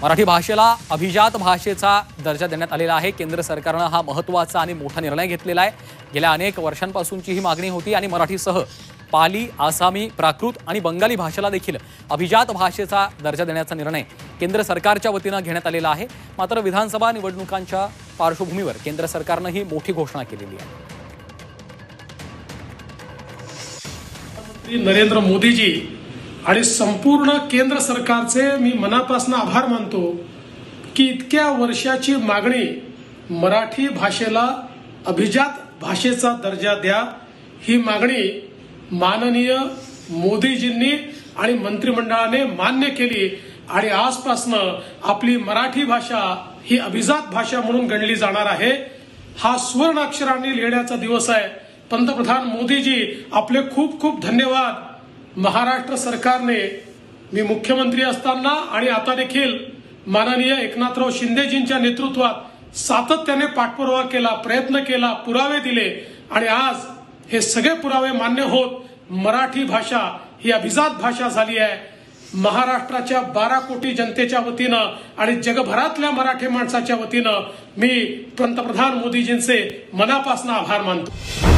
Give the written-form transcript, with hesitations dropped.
मराठी भाषेला अभिजात भाषेचा दर्जा देण्यात आलेला आहे। केंद्र सरकारने हा महत्त्वाचा आणि मोठा निर्णय घेतलेला आहे। गेल्या अनेक वर्षांपासूनची ही मागणी होती आणि मराठीसह पाली, आसामी, प्राकृत आणि बंगाली भाषेला देखील अभिजात भाषेचा दर्जा देण्याचा निर्णय केंद्र सरकारच्या वतीने घेण्यात आलेला आहे। मात्र विधानसभा निवडणुकांच्या पार्श्वभूमीवर केंद्र सरकारने ही मोठी घोषणा केलेली आहे। नरेंद्र मोदीजी आणि संपूर्ण केंद्र सरकारचे मी मनापासून आभार मानतो की इतक्या वर्षाची मागणी मराठी भाषेला अभिजात भाषेचा दर्जा द्या ही मागणी माननीय मोदीजींनी आणि मंत्रिमंडळाने मान्य केली आणि आजपासून आपली मराठी भाषा ही अभिजात भाषा म्हणून गणली जाणार आहे। हा सुवर्ण अक्षरांनी लिहिण्याचा दिवस आहे। पंतप्रधान मोदीजी आपले खूप खूप धन्यवाद। महाराष्ट्र सरकारने मी मुख्यमंत्री असताना आणि आता देखील माननीय एकनाथराव शिंदेजींच्या नेतृत्वात सातत्याने पाठपुरावा केला, प्रयत्न केला, पुरावे दिले आणि आज हे सगळे पुरावे मान्य होत मराठी भाषा ही अभिजात भाषा झाली आहे। महाराष्ट्राच्या 12 कोटी जनतेच्या वतीनं आणि जगभरातल्या मराठी माणसाच्या वतीनं मी पंतप्रधान मोदीजींचे मनापासून आभार मानतो।